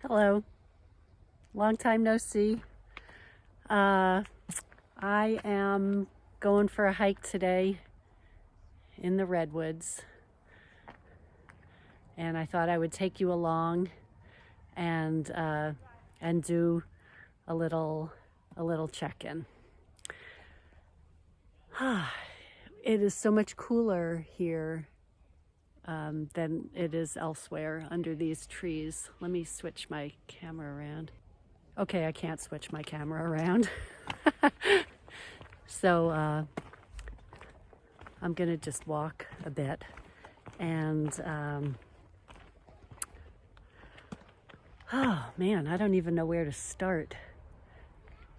Hello, long time no see. I am going for a hike today in the redwoods, and I thought I would take you along and do a little check-in. It is so much cooler here than it is elsewhere under these trees. Let me switch my camera around. Okay, I can't switch my camera around. So I'm gonna just walk a bit and oh man, I don't even know where to start.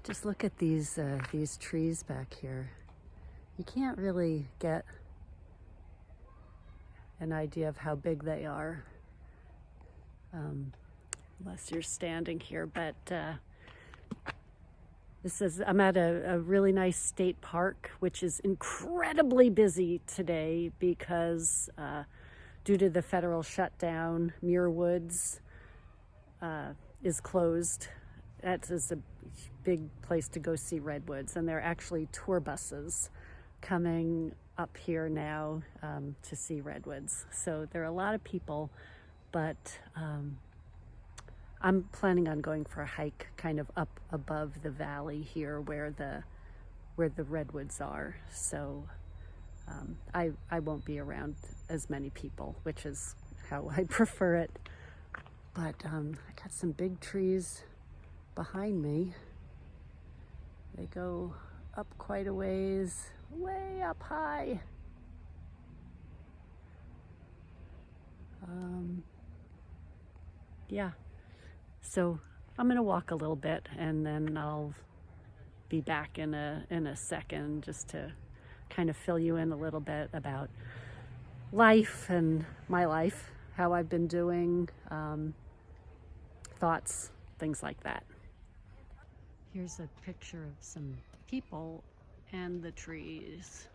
Just look at these trees back here. You can't really get an idea of how big they are unless you're standing here, but I'm at a really nice state park, which is incredibly busy today because due to the federal shutdown, Muir Woods is closed. That is a big place to go see redwoods, and there are actually tour buses coming up here now to see redwoods. So there are a lot of people, but I'm planning on going for a hike kind of up above the valley here where the redwoods are. So I won't be around as many people, which is how I prefer it. But I got some big trees behind me. They go up quite a ways, way up high. Yeah. So I'm gonna walk a little bit and then I'll be back in a second just to kind of fill you in a little bit about life and my life, how I've been doing, thoughts, things like that. Here's a picture of some people and the trees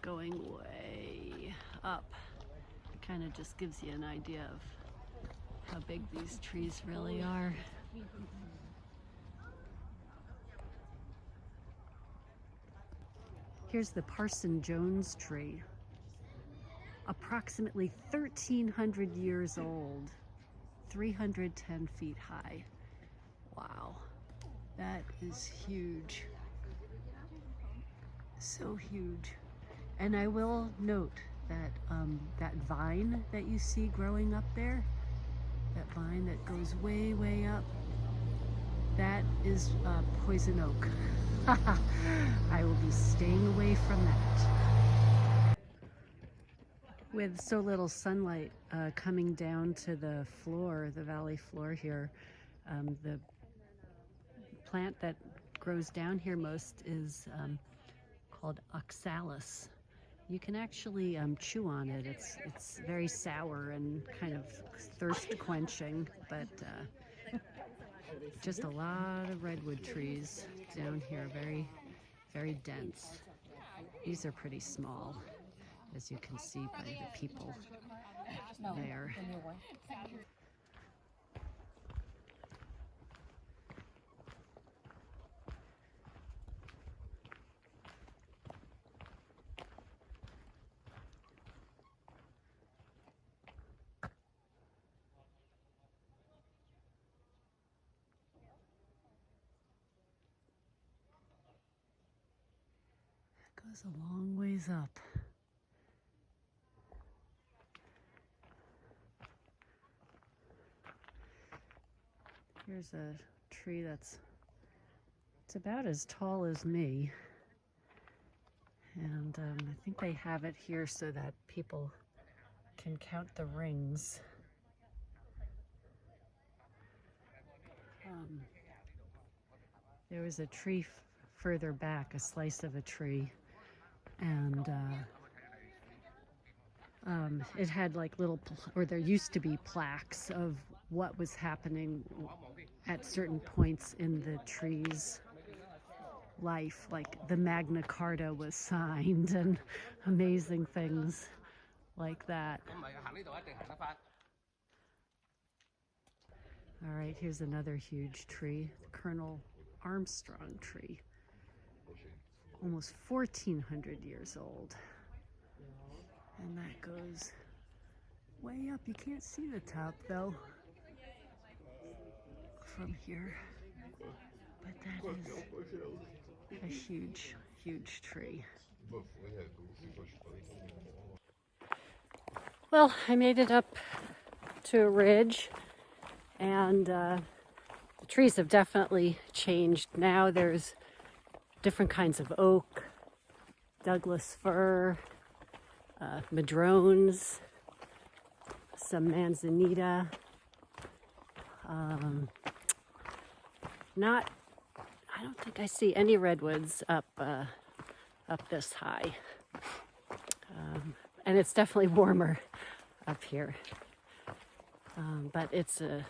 going way up. It kind of just gives you an idea of how big these trees really are. Here's the Parson Jones tree, approximately 1,300 years old, 310 feet high. Wow, that is huge. So huge. And I will note that that vine that you see growing up there, that vine that goes way, way up, that is poison oak. I will be staying away from that. With so little sunlight coming down to the floor, the valley floor here, the plant that grows down here most is called oxalis. You can actually chew on it. It's very sour and kind of thirst quenching, but just a lot of redwood trees down here, very, very dense. These are pretty small, as you can see by the people there. Goes a long ways up. Here's a tree it's about as tall as me, and I think they have it here so that people can count the rings. There was a tree further back, a slice of a tree, and it had like or there used to be plaques of what was happening at certain points in the tree's life, like the Magna Carta was signed and amazing things like that. All right, here's another huge tree, the Colonel Armstrong tree, almost 1,400 years old. And that goes way up. You can't see the top though from here, but that is a huge, huge tree. Well, I made it up to a ridge, and the trees have definitely changed. Now there's different kinds of oak, Douglas fir, madrones, some manzanita. I don't think I see any redwoods up this high. And it's definitely warmer up here. But it's a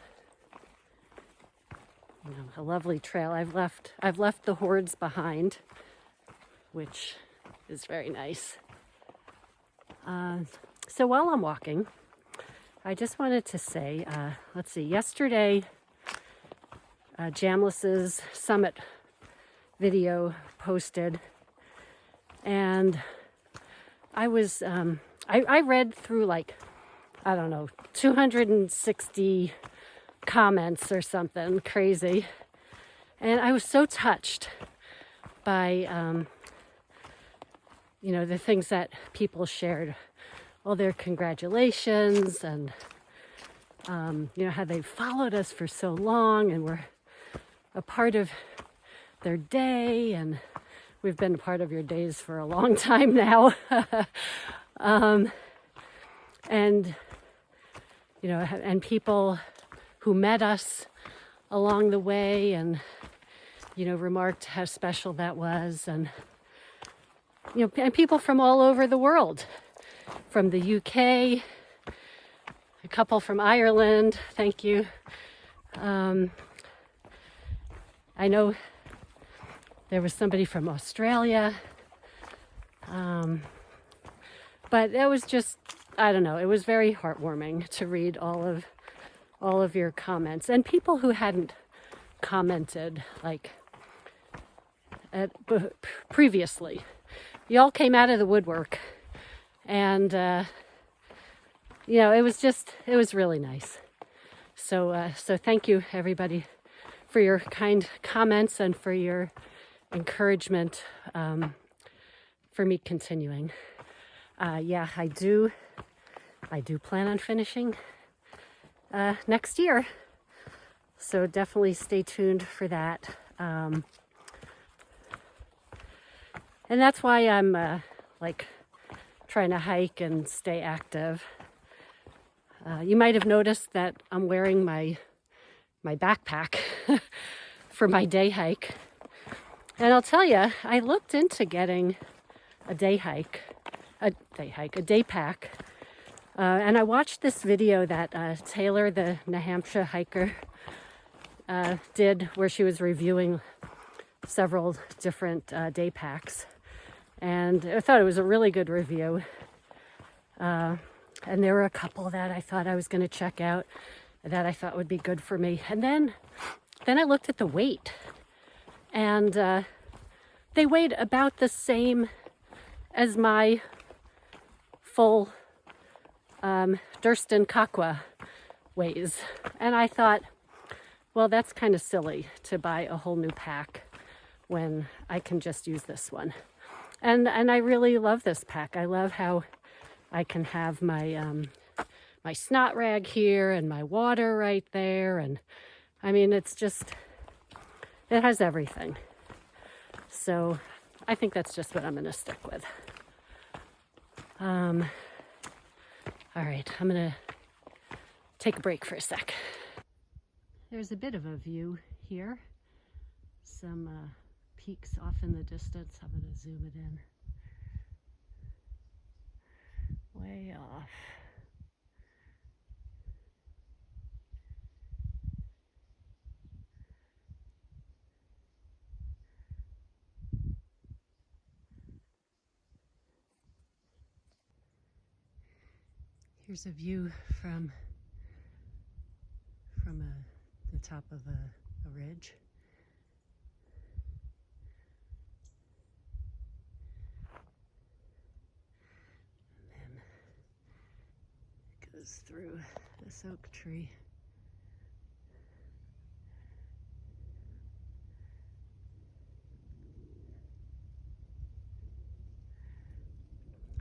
lovely trail. I've left the hordes behind, which is very nice. So while I'm walking, I just wanted to say, let's see, yesterday, Jamlis's summit video posted, and I was, I read through like, I don't know, 260 comments or something crazy. And I was so touched by, the things that people shared. All their congratulations and, how they followed us for so long and were a part of their day. And we've been a part of your days for a long time now. And people who met us along the way and, remarked how special that was. And, and people from all over the world, from the UK, a couple from Ireland, thank you. I know there was somebody from Australia. But it was just, I don't know, it was very heartwarming to read all of your comments, and people who hadn't commented previously. You all came out of the woodwork, and it was really nice. So thank you everybody for your kind comments and for your encouragement for me continuing. I do plan on finishing next year, so definitely stay tuned for that. And that's why I'm trying to hike and stay active. You might have noticed that I'm wearing my backpack for my day hike. And I'll tell you, I looked into getting a day pack. And I watched this video that Taylor, the New Hampshire hiker, did, where she was reviewing several different day packs. And I thought it was a really good review. And there were a couple that I thought I was going to check out that I thought would be good for me. And then I looked at the weight, and they weighed about the same as my full Durston Kakwa weighs. And I thought, well, that's kind of silly to buy a whole new pack when I can just use this one. And I really love this pack. I love how I can have my my snot rag here and my water right there. And I mean, it has everything. So I think that's just what I'm going to stick with. All right, I'm going to take a break for a sec. There's a bit of a view here. Some peaks off in the distance. I'm going to zoom it in. Way off. Here's a view from the top of a ridge. And then it goes through this oak tree.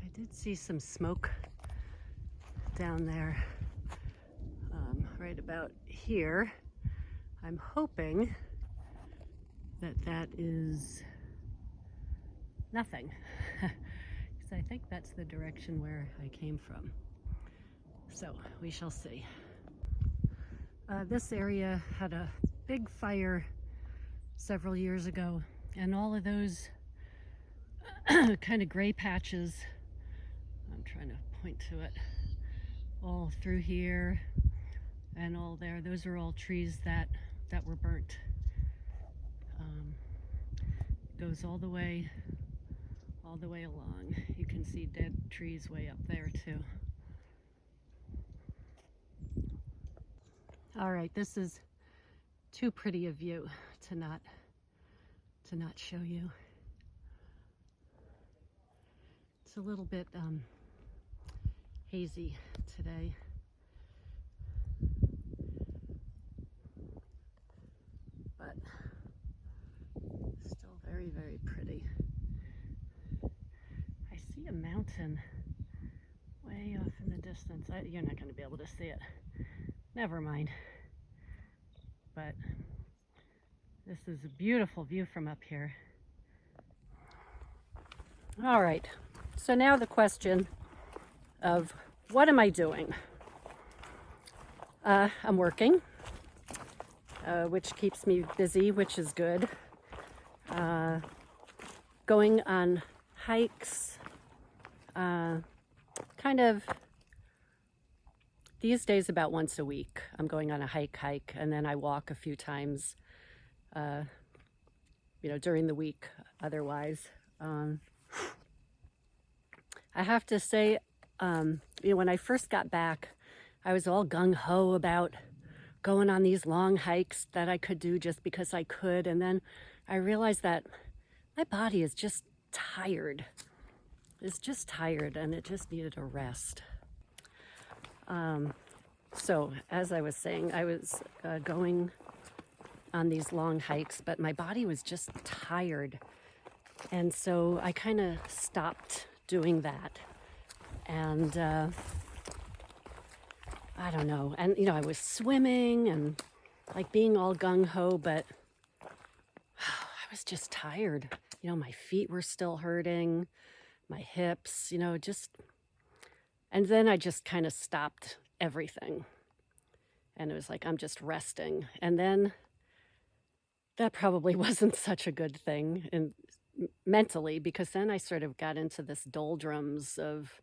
I did see some smoke down there, right about here. I'm hoping that that is nothing, because I think that's the direction where I came from. So we shall see. This area had a big fire several years ago, and all of those kind of gray patches, I'm trying to point to it, all through here and all there, those are all trees that were burnt. Goes all the way along. You can see dead trees way up there too. All right, this is too pretty a view to not show you. It's a little bit hazy today. But still very, very pretty. I see a mountain way off in the distance. You're not going to be able to see it. Never mind. But this is a beautiful view from up here. All right. So now the question of what am I doing? I'm working, which keeps me busy, which is good. Going on hikes, kind of these days about once a week. I'm going on a hike, and then I walk a few times, during the week otherwise. I have to say, when I first got back, I was all gung-ho about going on these long hikes that I could do just because I could. And then I realized that my body is just tired. It's just tired, and it just needed a rest. So as I was saying, I was going on these long hikes, but my body was just tired. And so I kind of stopped doing that. And I don't know. And, I was swimming and like being all gung-ho, but I was just tired. My feet were still hurting, my hips, and then I just kind of stopped everything. And it was like, I'm just resting. And then that probably wasn't such a good thing mentally, because then I sort of got into this doldrums of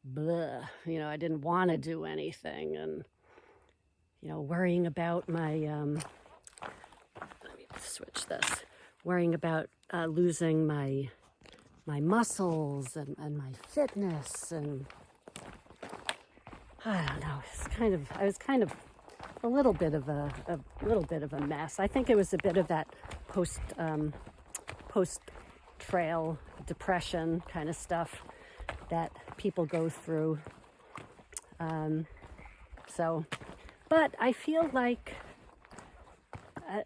blah, I didn't want to do anything, and worrying about my let me switch this, worrying about losing my muscles and my fitness, and I don't know, I was kind of a little bit of a mess. I think it was a bit of that post trail depression kind of stuff that people go through. But I feel like,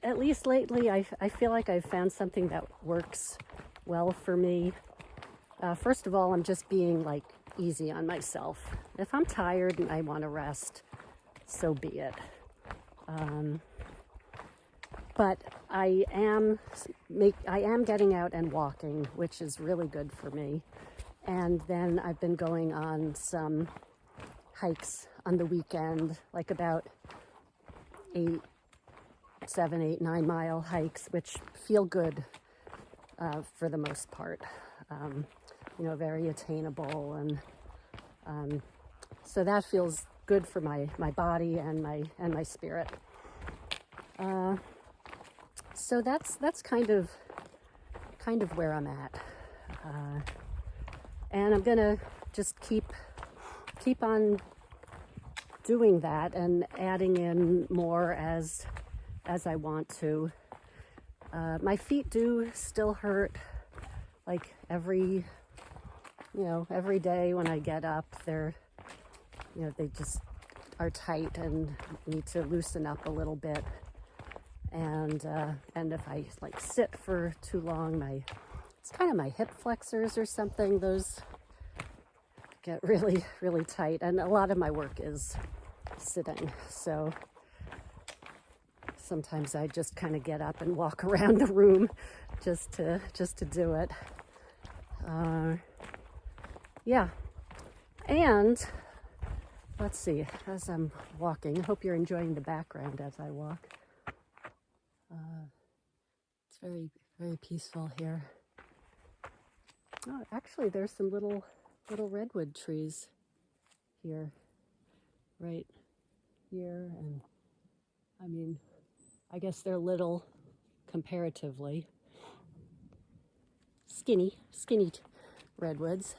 at least lately, I feel like I've found something that works well for me. First of all, I'm just being like easy on myself. If I'm tired and I want to rest, so be it. But I am getting out and walking, which is really good for me. And then I've been going on some hikes on the weekend, like about 7, 8, 9 mile hikes, which feel good for the most part. Very attainable, and so that feels good for my body and my spirit. So that's kind of where I'm at, and I'm gonna just keep on doing that and adding in more as I want to. My feet do still hurt, like every day when I get up. They just are tight and need to loosen up a little bit. And if I like sit for too long, it's kind of my hip flexors or something. Those get really, really tight. And a lot of my work is sitting. So sometimes I just kind of get up and walk around the room just to do it. Yeah. And let's see, as I'm walking, I hope you're enjoying the background as I walk. It's very, very peaceful here. Oh, actually, there's some little redwood trees here, right here. And I mean, I guess they're little comparatively. Skinny redwoods.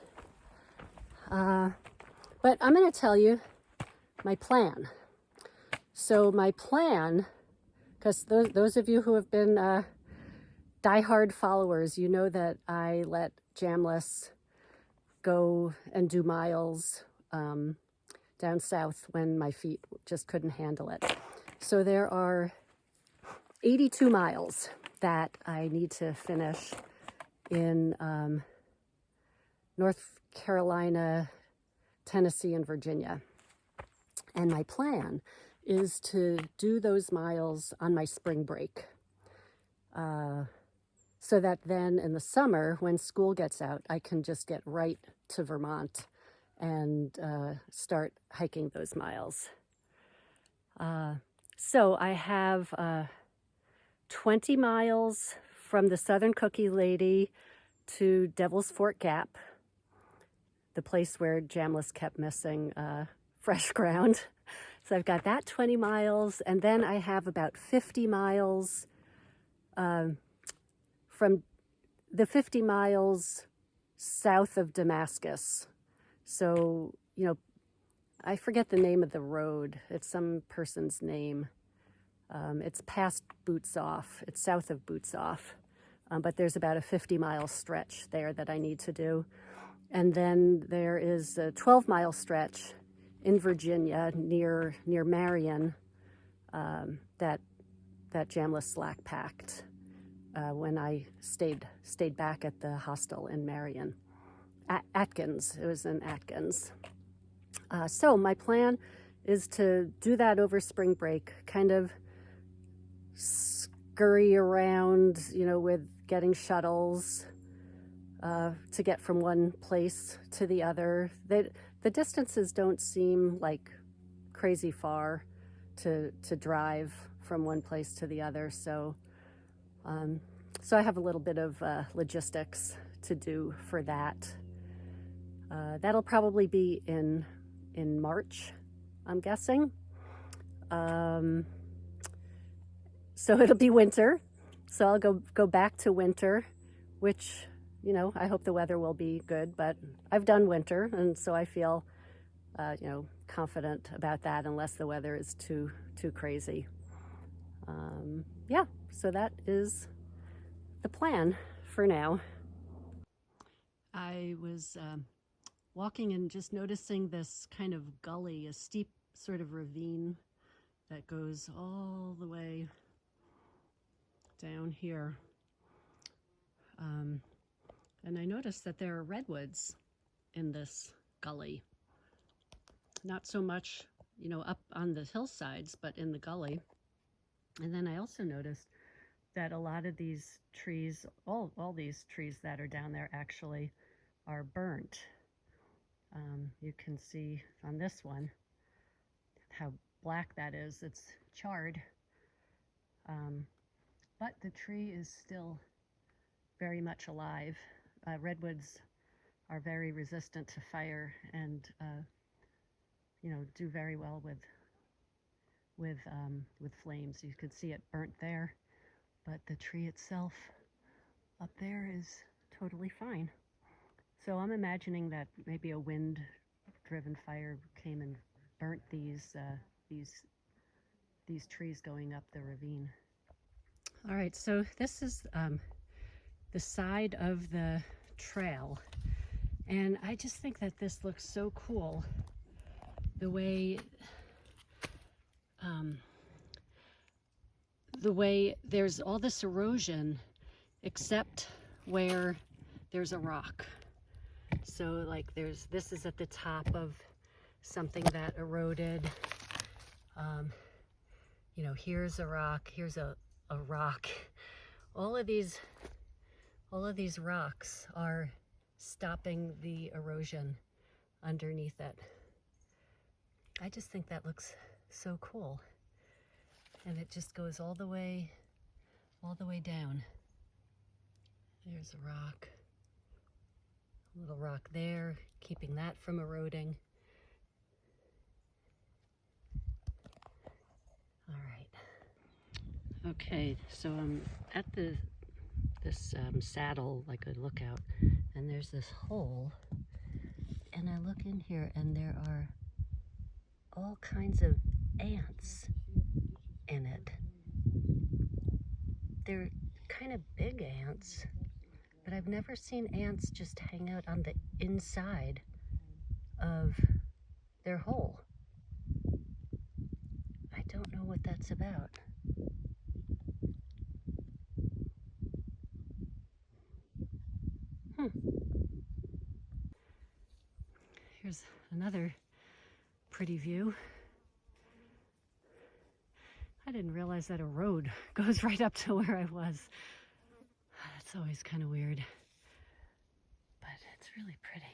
But I'm going to tell you my plan. So my plan, because those of you who have been diehard followers, you know that I let Jamless go and do miles down south when my feet just couldn't handle it. So there are 82 miles that I need to finish in North Carolina, Tennessee, and Virginia. And my plan is to do those miles on my spring break. So that then in the summer, when school gets out, I can just get right to Vermont and start hiking those miles. So I have 20 miles from the Southern Cookie Lady to Devil's Fort Gap, the place where Jamless kept missing fresh ground. So I've got that 20 miles, and then I have about 50 miles from the 50 miles south of Damascus. So, I forget the name of the road. It's some person's name. It's past Boots Off. It's south of Boots Off. But there's about a 50-mile stretch there that I need to do. And then there is a 12-mile stretch in Virginia near Marion that Jamless slack packed when I stayed back at the hostel in Marion. Atkins. It was in Atkins. So my plan is to do that over spring break, kind of scurry around, with getting shuttles to get from one place to the other. The distances don't seem like crazy far to drive from one place to the other. So I have a little bit of logistics to do for that. That'll probably be in March, I'm guessing. So it'll be winter. So I'll go back to winter, which, I hope the weather will be good, but I've done winter, and so I feel, confident about that unless the weather is too crazy. So that is the plan for now. I was walking and just noticing this kind of gully, a steep sort of ravine that goes all the way down here. And I noticed that there are redwoods in this gully. Not so much, up on the hillsides, but in the gully. And then I also noticed that a lot of these trees, all these trees that are down there actually are burnt. You can see on this one how black that is. It's charred. But the tree is still very much alive. Redwoods are very resistant to fire and do very well with flames. You could see it burnt there, but the tree itself up there is totally fine. So I'm imagining that maybe a wind-driven fire came and burnt these trees going up the ravine. All right, so this is the side of the trail, and I just think that this looks so cool. The way there's all this erosion except where there's a rock. So like this is at the top of something that eroded. You know, here's a rock, here's a rock. All of these rocks are stopping the erosion underneath it. I just think that looks so cool. And it just goes all the way down. There's a rock, a little rock there, keeping that from eroding. All right. Okay, so I'm at this saddle, like a lookout, and there's this hole, and I look in here, and there are all kinds of ants in it. They're kind of big ants, but I've never seen ants just hang out on the inside of their hole. I don't know what that's about. Here's another pretty view. I didn't realize that a road goes right up to where I was. That's always kind of weird, but it's really pretty.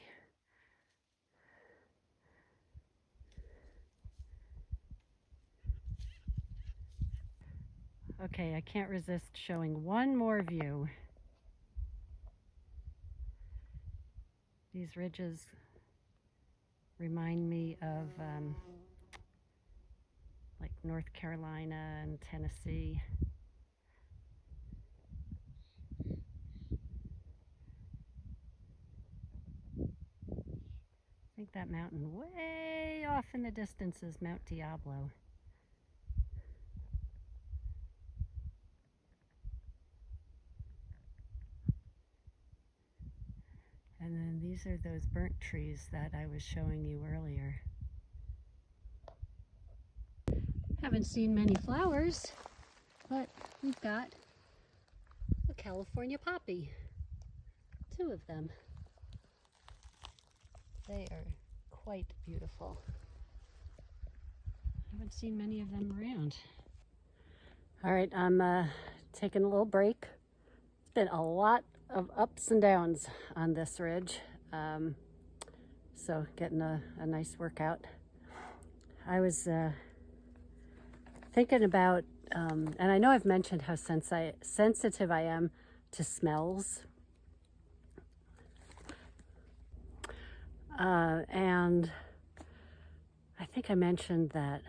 Okay, I can't resist showing one more view. These ridges remind me of like North Carolina and Tennessee. I think that mountain way off in the distance is Mount Diablo. And then these are those burnt trees that I was showing you earlier. Haven't seen many flowers, but we've got a California poppy. 2 of them. They are quite beautiful. Haven't seen many of them around. All right, I'm taking a little break. It's been a lot of ups and downs on this ridge, so getting a nice workout. I was thinking about, and I know I've mentioned how sensitive I am to smells, and I think I mentioned that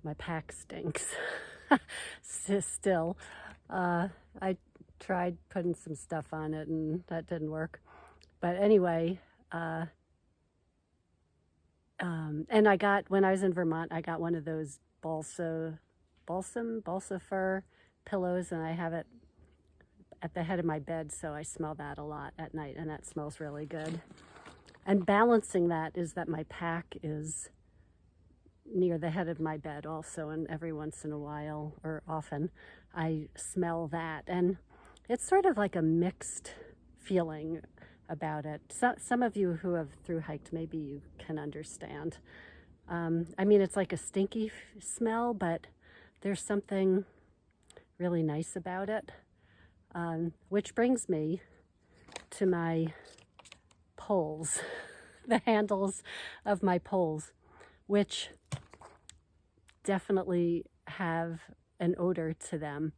my pack stinks still. I tried putting some stuff on it and that didn't work. But anyway, and I got, when I was in Vermont, I got one of those balsa fir pillows, and I have it at the head of my bed, so I smell that a lot at night, and that smells really good. And balancing that is that my pack is near the head of my bed also, and every once in a while, or often, I smell that. And it's sort of like a mixed feeling about it. So, some of you who have through hiked, maybe you can understand. I mean, it's like a stinky smell, but there's something really nice about it. Which brings me to my poles, the handles of my poles, which definitely have an odor to them.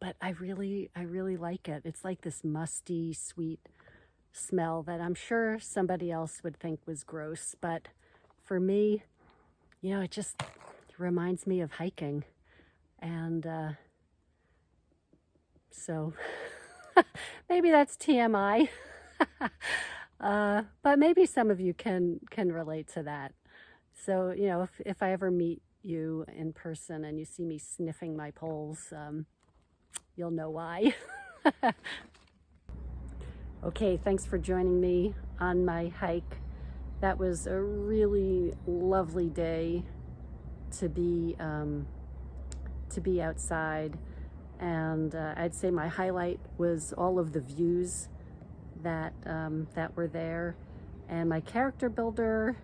But I really like it. It's like this musty, sweet smell that I'm sure somebody else would think was gross. But for me, you know, it just reminds me of hiking. And so maybe that's TMI. But maybe some of you can relate to that. So, you know, if I ever meet you in person and you see me sniffing my poles, you'll know why. Okay, thanks for joining me on my hike. That was a really lovely day to be outside, and I'd say my highlight was all of the views that that were there, and my character builder,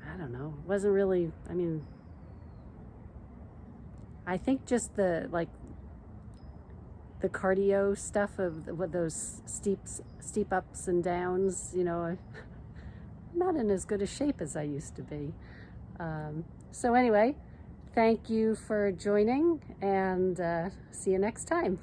I don't know, wasn't really, I mean, I think just the cardio stuff of those steep ups and downs, you know, I'm not in as good a shape as I used to be. So anyway, thank you for joining, and see you next time.